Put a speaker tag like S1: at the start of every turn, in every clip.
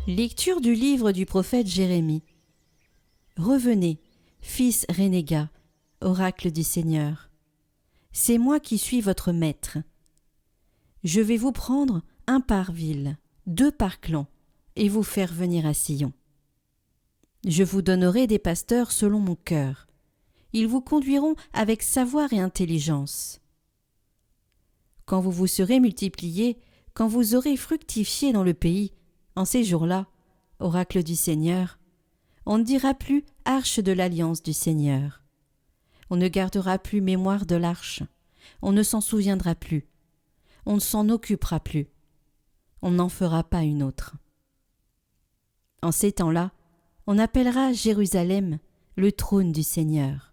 S1: Lecture du livre du prophète Jérémie. Revenez, fils renégat, oracle du Seigneur. C'est moi qui suis votre maître. Je vais vous prendre un par ville, 2 par clan, et vous faire venir à Sion. Je vous donnerai des pasteurs selon mon cœur. Ils vous conduiront avec savoir et intelligence. Quand vous vous serez multipliés, quand vous aurez fructifié dans le pays, en ces jours-là, oracle du Seigneur, on ne dira plus arche de l'alliance du Seigneur. On ne gardera plus mémoire de l'arche, on ne s'en souviendra plus, on ne s'en occupera plus, on n'en fera pas une autre. En ces temps-là, on appellera Jérusalem le trône du Seigneur.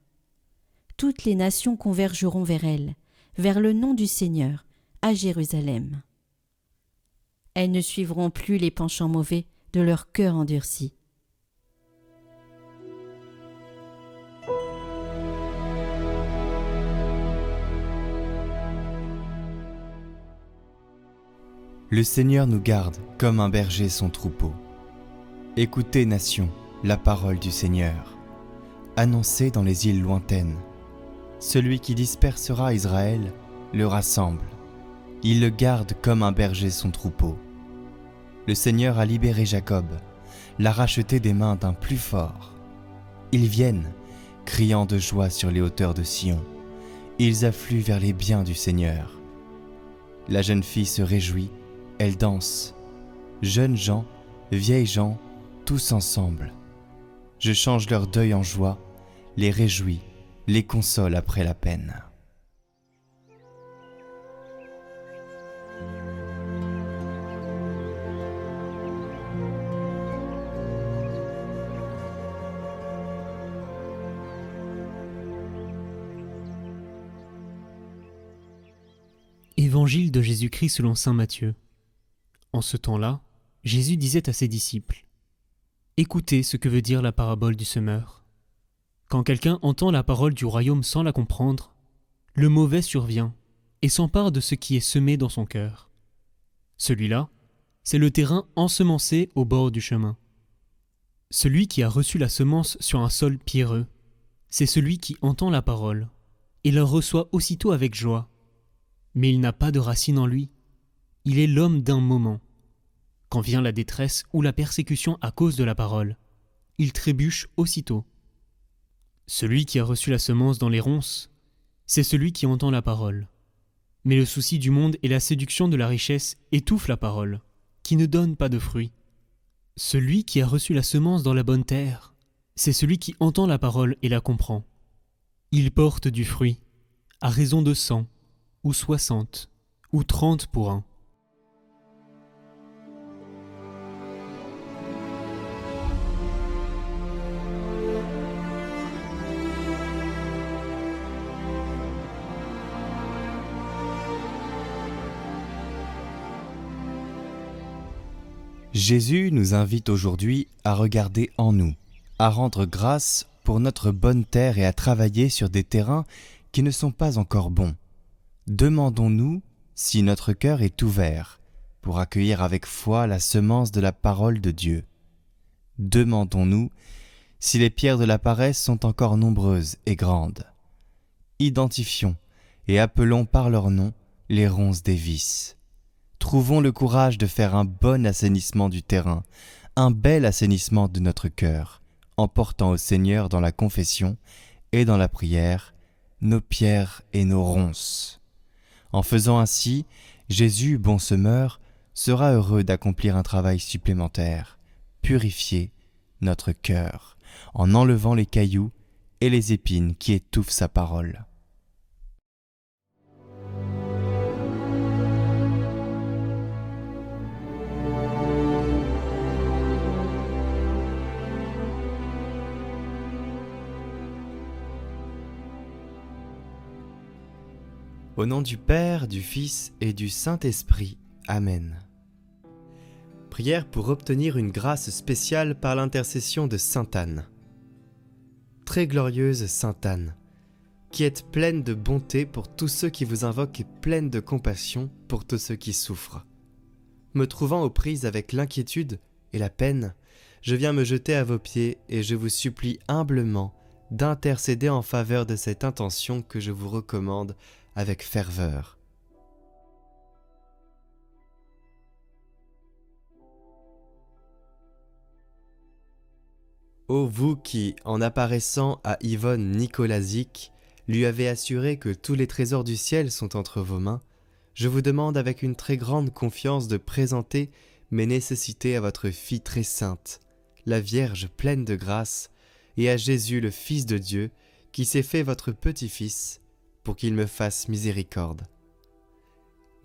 S1: Toutes les nations convergeront vers elle, vers le nom du Seigneur, à Jérusalem. Elles ne suivront plus les penchants mauvais de leur cœur endurci.
S2: Le Seigneur nous garde comme un berger son troupeau. Écoutez, nations, la parole du Seigneur. Annoncez dans les îles lointaines. Celui qui dispersera Israël le rassemble. Il le garde comme un berger son troupeau. Le Seigneur a libéré Jacob, l'a racheté des mains d'un plus fort. Ils viennent, criant de joie sur les hauteurs de Sion. Ils affluent vers les biens du Seigneur. La jeune fille se réjouit, elle danse. Jeunes gens, vieilles gens, tous ensemble. Je change leur deuil en joie, les réjouis, les console après la peine.
S3: Évangile de Jésus-Christ selon saint Matthieu. En ce temps-là, Jésus disait à ses disciples : « Écoutez ce que veut dire la parabole du semeur. Quand quelqu'un entend la parole du royaume sans la comprendre, le mauvais survient et s'empare de ce qui est semé dans son cœur. Celui-là, c'est le terrain ensemencé au bord du chemin. Celui qui a reçu la semence sur un sol pierreux, c'est celui qui entend la parole et la reçoit aussitôt avec joie. Mais il n'a pas de racine en lui. Il est l'homme d'un moment. Quand vient la détresse ou la persécution à cause de la parole, il trébuche aussitôt. Celui qui a reçu la semence dans les ronces, c'est celui qui entend la parole. Mais le souci du monde et la séduction de la richesse étouffent la parole, qui ne donne pas de fruits. Celui qui a reçu la semence dans la bonne terre, c'est celui qui entend la parole et la comprend. Il porte du fruit, à raison de 100, ou 60, ou 30 pour un.
S2: Jésus nous invite aujourd'hui à regarder en nous, à rendre grâce pour notre bonne terre et à travailler sur des terrains qui ne sont pas encore bons. Demandons-nous si notre cœur est ouvert pour accueillir avec foi la semence de la parole de Dieu. Demandons-nous si les pierres de la paresse sont encore nombreuses et grandes. Identifions et appelons par leur nom les ronces des vices. Trouvons le courage de faire un bon assainissement du terrain, un bel assainissement de notre cœur, en portant au Seigneur dans la confession et dans la prière nos pierres et nos ronces. En faisant ainsi, Jésus, bon semeur, sera heureux d'accomplir un travail supplémentaire, purifier notre cœur, en enlevant les cailloux et les épines qui étouffent sa parole. Au nom du Père, du Fils et du Saint-Esprit. Amen. Prière pour obtenir une grâce spéciale par l'intercession de Sainte Anne. Très glorieuse Sainte Anne, qui êtes pleine de bonté pour tous ceux qui vous invoquent et pleine de compassion pour tous ceux qui souffrent. Me trouvant aux prises avec l'inquiétude et la peine, je viens me jeter à vos pieds et je vous supplie humblement d'intercéder en faveur de cette intention que je vous recommande avec ferveur. Ô vous qui, en apparaissant à Yvonne Nicolasic, lui avez assuré que tous les trésors du ciel sont entre vos mains, je vous demande avec une très grande confiance de présenter mes nécessités à votre fille très sainte, la Vierge pleine de grâce, et à Jésus le Fils de Dieu, qui s'est fait votre petit-fils, pour qu'il me fasse miséricorde.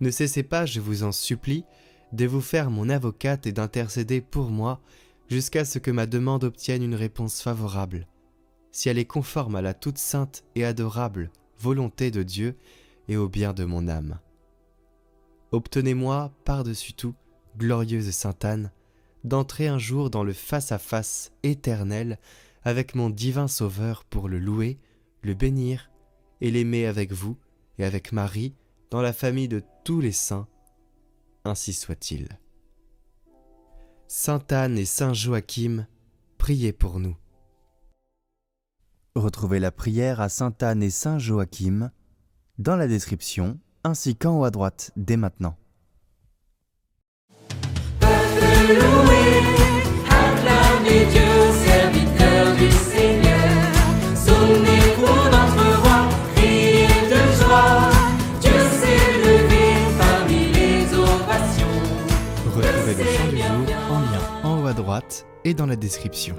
S2: Ne cessez pas, je vous en supplie, de vous faire mon avocate et d'intercéder pour moi jusqu'à ce que ma demande obtienne une réponse favorable, si elle est conforme à la toute sainte et adorable volonté de Dieu et au bien de mon âme. Obtenez-moi, par-dessus tout, glorieuse Sainte Anne, d'entrer un jour dans le face-à-face éternel avec mon divin Sauveur pour le louer, le bénir et l'aimer avec vous et avec Marie dans la famille de tous les saints. Ainsi soit-il. Sainte Anne et Saint Joachim, priez pour nous.
S4: Retrouvez la prière à Sainte Anne et Saint Joachim dans la description ainsi qu'en haut à droite dès maintenant.
S5: Acclamez Dieu, serviteur du Seigneur. Sonnez pour notre roi, criez de joie. Dieu s'est levé parmi les ovations.
S2: Retrouvez le chant du jour en lien en haut à droite et dans la description.